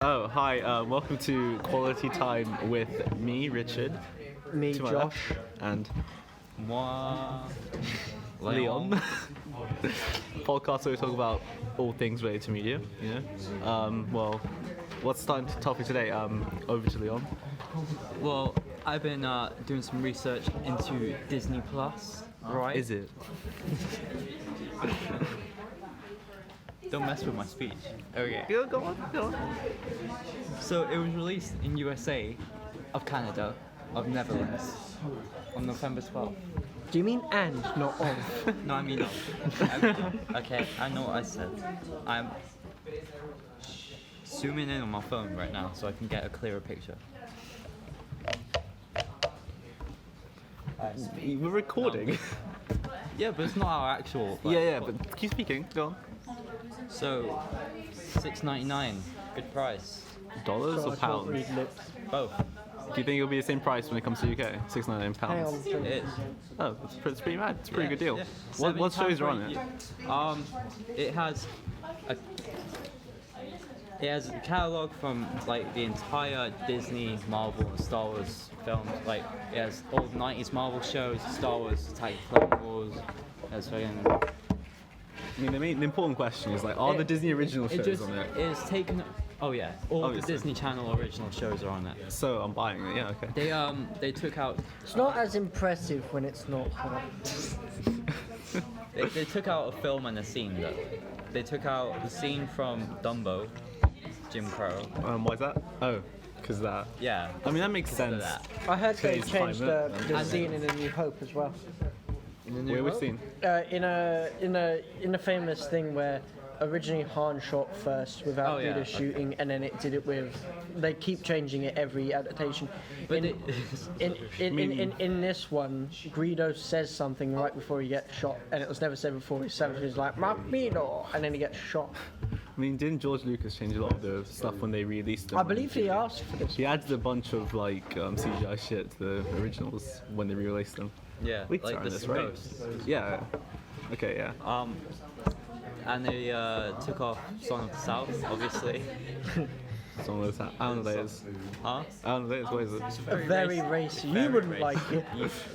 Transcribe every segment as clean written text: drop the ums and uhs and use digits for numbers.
Oh, hi. Welcome to Quality Time with me, Richard. Me, to my Josh. left, and Moi, Leon. Podcast where we talk about all things related to media, you know. Well, what's the topic today? Over to Leon. Well, I've been doing some research into Disney Plus, right? Is it? Don't mess with my speech. Okay. Go on, go on. So it was released in USA, of Canada, of Netherlands, on November 12th. Do you mean and, not of? No, I mean of. Okay, I know what I said. I'm zooming in on my phone right now so I can get a clearer picture. We're recording. Yeah, but it's not our actual. Yeah, but keep speaking. Go on. So, $6.99, good price. Dollars So or I can't pounds? read lips. Both. Do you think it'll be the same price when it comes to UK? £6.99 Hang pounds. on. It is. Oh, it's pretty mad. It's a pretty good deal. Yeah. What shows £70 are on it? It has a catalog from like the entire Disney, Marvel, and Star Wars films. Like it has all the '90s Marvel shows, Star Wars, Attack of the Clone Wars. That's fucking. I mean, the important question is like, are the Disney original shows on it? It's taken. Oh yeah, all Obviously. the Disney Channel original shows are on it. So I'm buying it. Yeah, okay. They took out. It's not as impressive when it's not hot. They took out a film and a scene though. They took out the scene from Dumbo, Jim Crow. Why is that? Oh, because of that. Yeah. I mean, that makes sense. that. I heard they Today's changed the climate. scene in A New Hope as well. Where we've seen. In a famous thing where originally Han shot first without Oh, yeah, Greedo okay. shooting, and then it did it with. They keep changing it every adaptation. But In this one, Greedo says something right before he gets shot, and it was never said before. He said he's like Magneto, and then he gets shot. I mean, didn't George Lucas change a lot of the stuff when they released them? I believe he asked for this. He added a bunch of like CGI shit to the originals when they re-released them. Yeah, Leaks like are in the this, right? Ghost. Yeah. Okay, yeah. And they took off Song of the South, obviously. Some of those. I don't know what that is. Huh? I don't know what is it. Very racist. You wouldn't like it.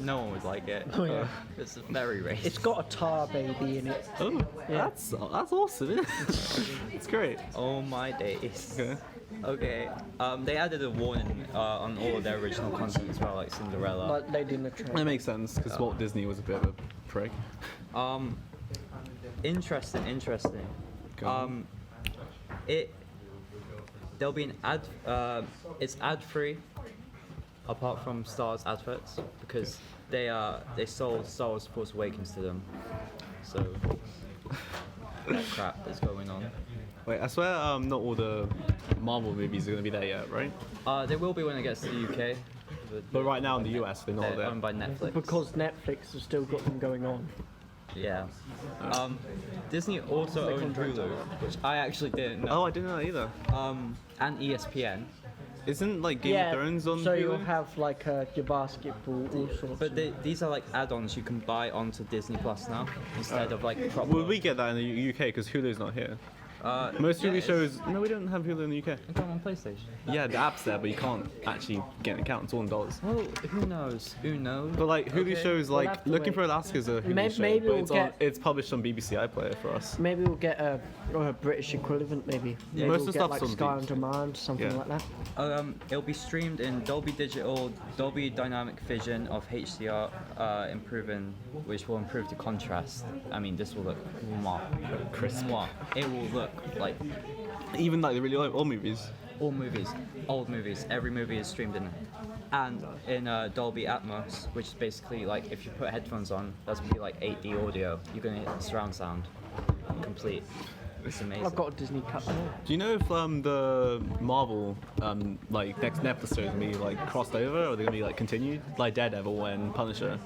No one would like it. Oh, yeah. It's very racist. It's got a tar baby in it. Oh, Yeah. that's awesome, isn't it? It's great. Oh my days. Okay. Okay. They added a warning on all of their original content as well, like Cinderella. Like Lady in the That Tramp. makes sense because Walt Disney was a bit of a prick. Interesting. Go on. There'll be an ad. It's ad free, apart from Star's adverts, because they sold Star Wars Force Awakens to them. So that crap is going on. Wait, I swear not all the Marvel movies are going to be there yet, right? They will be when it gets to the UK. But right now in the US, they're not They're there. owned by Netflix. Because Netflix has still got them going on. Yeah. Disney also owned Hulu, which I actually didn't know. Oh, I didn't know that either. And ESPN. Isn't like Game of Thrones on so Hulu? you'll have like your basketball, all sorts. But these are like add-ons you can buy onto Disney Plus now instead of like proper. Will we get that in the UK because Hulu's not here? Most Hulu shows. No, we don't have Hulu in the UK. It's on PlayStation. Yeah, the app's there, but you can't actually get an account. It's all in dollars. Well, who knows? Who knows? But like Hulu Okay. shows, We'll like have to Looking wait. for Alaska's a Hulu show, Maybe but we'll it's published on BBC iPlayer for us. Maybe we'll get a British equivalent. Maybe. Maybe Most we'll of the get stuff's like on Sky on Beach. Demand, something Yeah. like that. It'll be streamed in Dolby Digital, Dolby Dynamic Vision of HDR, which will improve the contrast. I mean, this will look Crisp. It will look like Even like the really old movies. all movies, old movies. Every movie is streamed in it, and in Dolby Atmos, which is basically like if you put headphones on, that's gonna be like 8D audio. You're gonna get surround sound, complete. It's amazing. I've got a Disney Cut. Do you know if the Marvel like next episodes are gonna be like crossed over or they're gonna be like continued, like Daredevil and Punisher?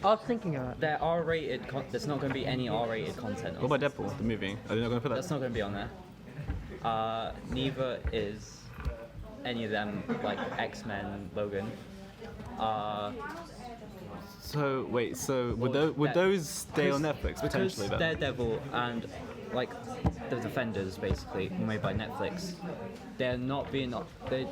I was thinking of that. They're R-rated. There's not going to be any R-rated content. What about Deadpool, the movie? Are they not gonna put That's that? not going to be on there. Neither is any of them, like X-Men, Logan. So wait, so would Well, those stay on because- Netflix potentially Because then? Daredevil and like the Defenders, basically made by Netflix, they're not being. They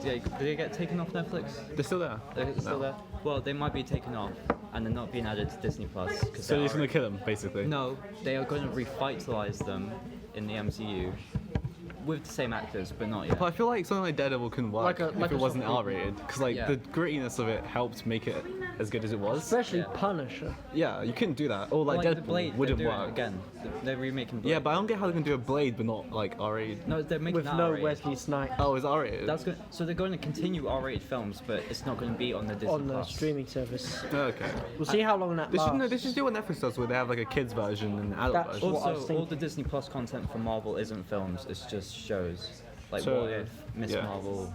get taken off Netflix? They're still there. They're still there. Well, they might be taken off, and they're not being added to Disney Plus. So they're just gonna kill them, basically. No, they are going to revitalize them in the MCU with the same actors, but not yet. But I feel like something like Daredevil couldn't work if it wasn't R-rated, because like Yeah. the grittiness of it helped make it as good as it was. Especially Yeah. Punisher. Yeah, you couldn't do that. Or like, the Deadpool Blade, wouldn't they're doing it work. again. They're remaking Blade. Yeah, but I don't get how they can do a Blade but not like R-rated. No, they're making With that no R-rated. Wesley Snipes Oh, it's R-rated. So they're going to continue R-rated films, but it's not going to be on the Disney on the Plus. streaming service. Okay. We'll see how long that They should, lasts. they should do what Netflix does, where they have like a kids version and an adult That's version. what I was Also, thinking. all the Disney Plus content for Marvel isn't films; it's just shows. Like So, What If, Miss yeah. Marvel,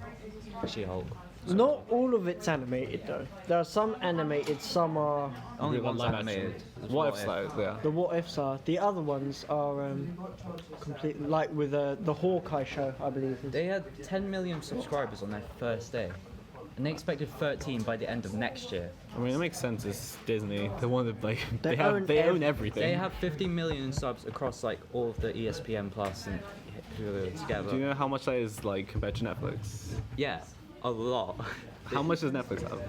She-Hulk. Not all of it's animated though. There are some animated, some are. Only Real one's live animated. action. It's What ifs like, yeah. The what ifs are. The other ones are completely like with the Hawkeye show, I believe. They had 10 million subscribers on their first day, and they expected 13 by the end of next year. I mean, it makes sense. It's Disney. They want to like They they own own everything. They have 50 million subs across like all of the ESPN Plus and Hulu together. Do you know how much that is like compared to Netflix? Yeah, a lot. How much does Netflix have?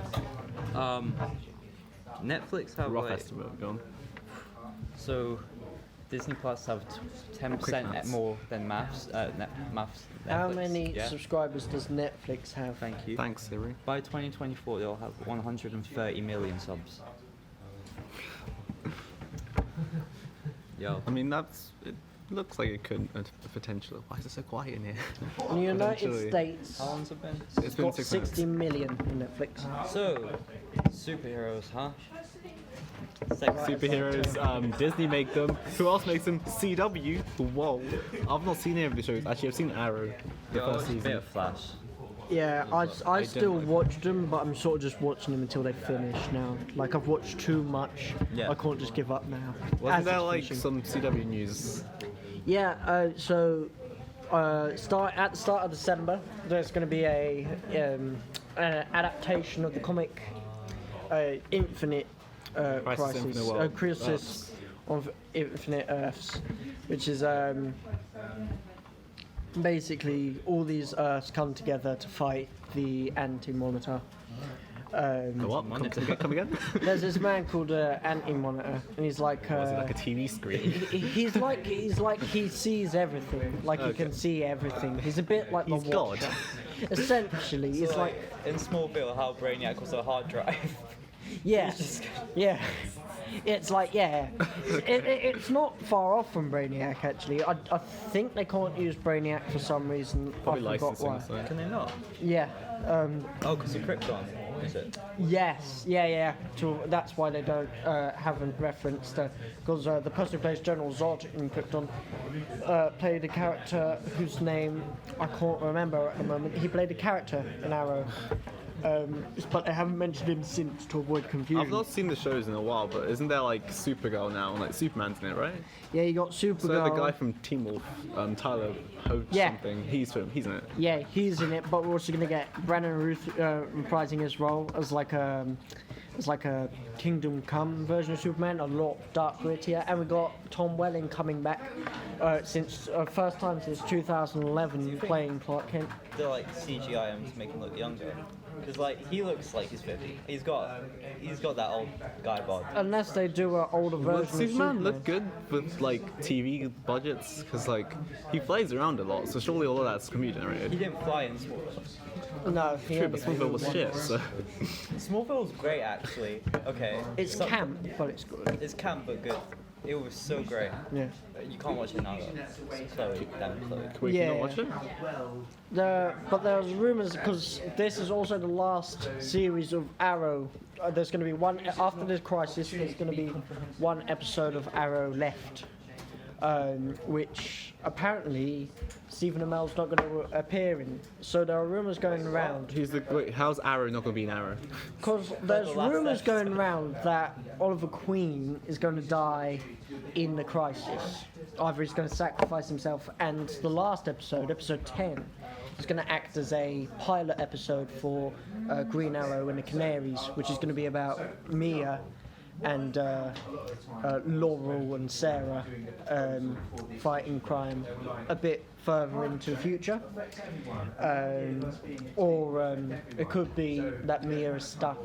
Netflix have Rough like, estimate. Go on. so Disney Plus have 10% maths. more than maths. How Netflix, many yeah. subscribers does Netflix have? Thank you. Thanks, Siri. By 2024, they'll have 130 million subs. Yo. I mean, it looks like it could potentially. Why is it so quiet in here? In the United Potentially. States, How long's it been? It's been got 6 60 minutes. million on Netflix. So, superheroes, huh? Superheroes, Disney make them. Who else makes them? CW. Whoa. I've not seen any of the shows. Actually, I've seen Arrow, the Yo, first it's a bit season. of Flash. Yeah, I don't still like watch them, but I'm sort of just watching them until they finish now. Like, I've watched too much. Yeah. I can't just give up now. Wasn't As there it's like finishing. some CW news? Yeah, at the start of December, there's going to be an adaptation of the comic Infinite Crisis, Infinite World. Crisis of Infinite Earths, which is basically all these Earths come together to fight the Anti-Monitor. The what? Come again? There's this man called Anti-Monitor, and he's like. Was it like a TV screen? He's like he sees everything. Like he can see everything. He's a bit like He's the God. Watcher. Essentially, it's like in Smallville, how Brainiac was a hard drive. yeah, yeah. It's like it's not far off from Brainiac actually. I think they can't use Brainiac for some reason. Probably I forgot licensing. why. So. Can they not? Yeah. Oh, because of Krypton, is it? Yes, yeah. That's why they don't haven't referenced because the person who plays General Zod in Krypton played a character whose name I can't remember at the moment. He played a character in Arrow, but they haven't mentioned him since to avoid confusion. I've not seen the shows in a while, but isn't there like Supergirl now? Like Superman's in it, right? Yeah, you got Supergirl. So the guy from Teen Wolf, Tyler Hoach Yeah. something, he's in it. Yeah, he's in it, but we're also gonna get Brandon Ruth reprising his role as like a Kingdom Come version of Superman, a lot dark grittier, and we got Tom Welling coming back since first time since 2011 playing Clark Kent. They're like CGI him to make him look younger. Because like he looks like he's 50. He's got that old guy bod. Unless they do an older version Does of Superman look good with like TV budgets? Because like he flies around a lot, so surely all of that's computer He generated. didn't fly in Smallville. No, True, but Smallville was shit. So. Smallville's great actually. Okay. It's camp, but it's good. It's camp but good. It was so great. Yeah. You can't watch it now though. It's Chloe, damn Chloe. Wait, can you Yeah. not watch it? But there's rumours because this is also the last series of Arrow. There's going to be one after this crisis. There's going to be one episode of Arrow left, which apparently Stephen Amell's not going to appear in. So there are rumours going around. Wait, how's Arrow not gonna be an Arrow? Because there's last rumours episode. going around that Oliver Queen is going to die in the crisis. Either he's going to sacrifice himself, and the last episode, episode 10, is going to act as a pilot episode for Green Arrow and the Canaries, which is going to be about Mia and Laurel and Sarah fighting crime a bit further into the future. Or it could be that Mia is stuck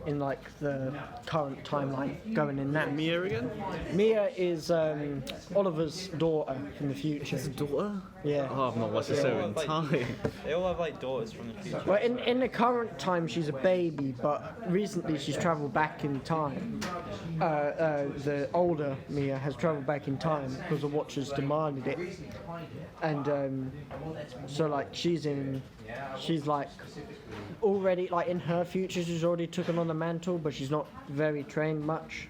in like the current timeline going in that. Mia again? Mia is Oliver's daughter from the future. His daughter? Yeah. Oh, I've not watched the show in time. They all have like daughters from the future. Well, in the current time, she's a baby, but recently she's travelled back in time. The older Mia has travelled back in time because the Watchers demanded it, and so like she's like already like in her future she's already taken on the mantle, but she's not very trained much.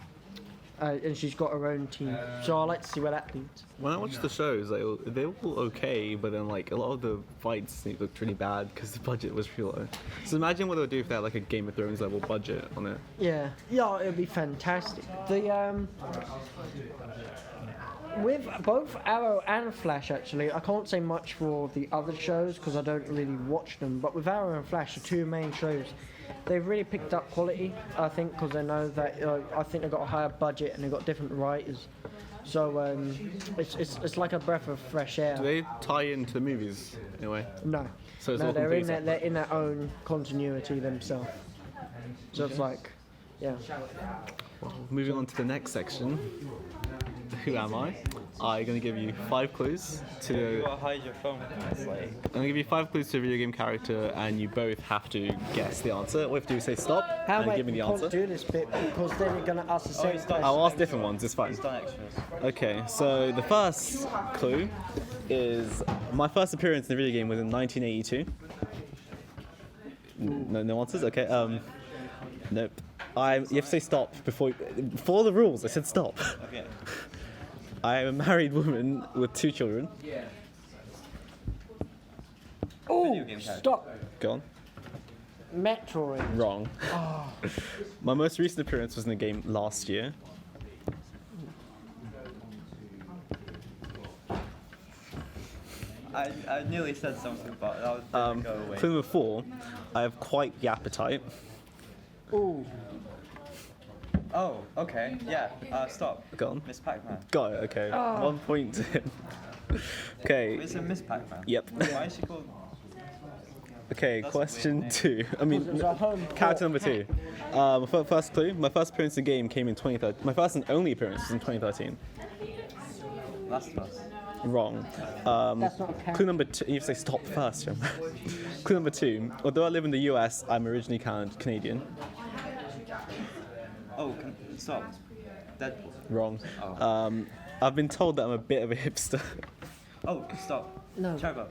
And she's got her own team, so I like to see where that leads. When I watched the shows, like, they were all okay, but then like a lot of the fights they looked really bad because the budget was pretty low. So imagine what they would do if they had like a Game of Thrones level budget on it. Yeah, it'd be fantastic. The with both Arrow and Flash, actually, I can't say much for the other shows because I don't really watch them. But with Arrow and Flash, the two main shows, they've really picked up quality. I think because they know that I think they've got a higher budget and they've got different writers. So it's like a breath of fresh air. Do they tie into the movies in a way? No, So it's no, all they're complete in their own continuity themselves. So it's like, yeah. Well, moving on to the next section. Who am I? I'm going to give you 5 clues You to. gotta hide your phone. It's like. I'm going to give you 5 clues to a video game character, and you both have to guess the answer. All you have to do is say stop How and about give me you the can't answer. do this bit because then you're gonna ask the same he's done. question. I'll ask different ones. It's fine. It's done extras. Okay, so the first clue is my first appearance in the video game was in 1982. No answers. Okay. Nope. You have to say stop before the rules. I said stop. Okay. I am a married woman with 2 children. Oh, Video game character. stop! Go on. Metroid. Wrong. My most recent appearance was in the game last year. I nearly said something, but that was go away. Clue number 4. I have quite the appetite. Ooh. Oh, okay. Yeah. Stop. Go on. Miss Pac-Man. Got it. Okay. 1 point to him. Okay. Is it Miss Pac-Man? Yep. Why is she called? Okay, That's a question weird 2. I mean, It was a home character court number 2. First clue. My first appearance in the game came in 2013. My first and only appearance was in 2013. Last of Us. Wrong. That's not a character. Clue number 2. You have to say stop first, Jim. Clue number 2. Although I live in the US, I'm originally Canadian. Oh, stop. Deadpool. Wrong. Oh. I've been told that I'm a bit of a hipster. Oh, stop. No. Trevor.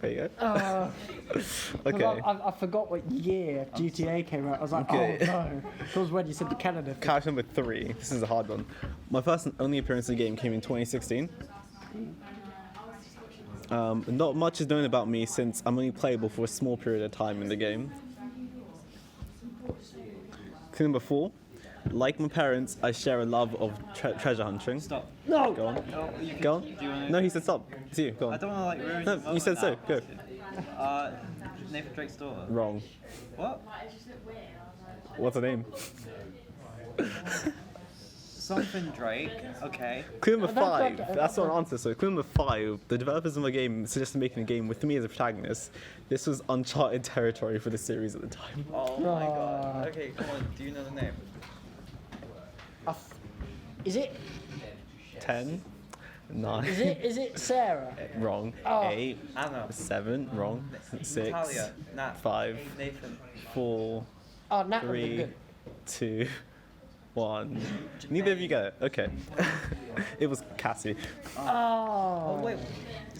There you go. 'Cause Okay. I forgot what year GTA came out. I was like, Okay. oh no. Because when you said the Canada thing. Character number 3. This is a hard one. My first and only appearance in the game came in 2016. Not much is known about me since I'm only playable for a small period of time in the game. Clue number 4. Like my parents, I share a love of treasure hunting. Stop. No! Go on. No, you can, Go on. Do you wanna, No, he said stop. It's you. Go I on. don't want to like ruin No, the moment you said so. now. Go. Nathan Drake's daughter. Wrong. What? What's her name? Something Drake. Okay. Clue number That's 5. not- That's not an answer. So clue number 5. The developers of my game suggested making a game with me as a protagonist. This was uncharted territory for the series at the time. Oh my god. Okay, come on. Do you know the name? Is it 10, 9. is it Sarah? Wrong. Oh. 8, Anna. 7. Wrong. 6, Natalia. Nat. 5, Nathan. 4, Oh, Nat would be 3, good. 2, 1. Neither of you get it. Okay. It was Cassie. Oh. Oh wait.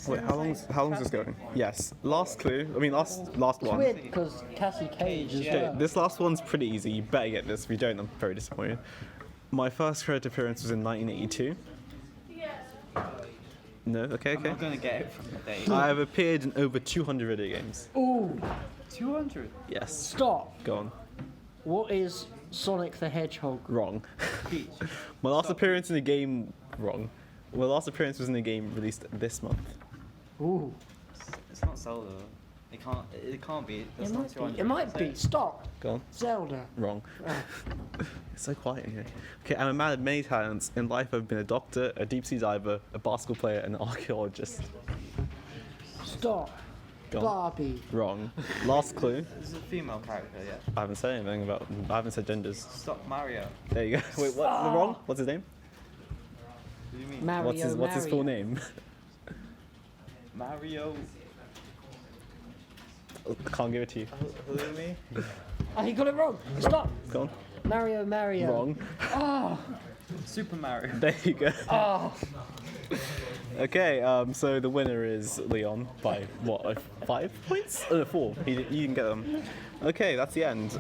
Wait, how long's this going? Yes. Last clue. I mean, last It's one. weird because Cassie Cage as Yeah. well. This last one's pretty easy. You better get this. If you don't, I'm very disappointed. My first credit appearance was in 1982. No? Okay, I'm okay. not gonna get it from the date. I have appeared in over 200 video games. Ooh, 200. Yes. stop. Go on. What is Sonic the Hedgehog? Wrong. Peach. My last appearance in the game. Wrong. My last appearance was in the game released this month. Ooh. It's not Zelda. It can't be. It That's might not be. 200. It might be. Stop. Go on. Zelda. Wrong. Ah. It's so quiet in here. Okay, I'm a man of many talents. In life, I've been a doctor, a deep sea diver, a basketball player, and an archaeologist. Stop. Go on. Barbie. Wrong. Last clue. This is a female character, yeah. I haven't said anything about. I haven't said genders. Stop Mario. There you go. Wait, what? Wrong? What's his name? What do you mean? Mario. What's his full name? Mario. I can't give it to you. Halloumi? Oh, he got it wrong. Stop. Go on. Mario. Wrong. Oh. Super Mario. There you go. Oh. Okay, so the winner is Leon by what? 5 points? 4. You didn't get them. Okay, that's the end.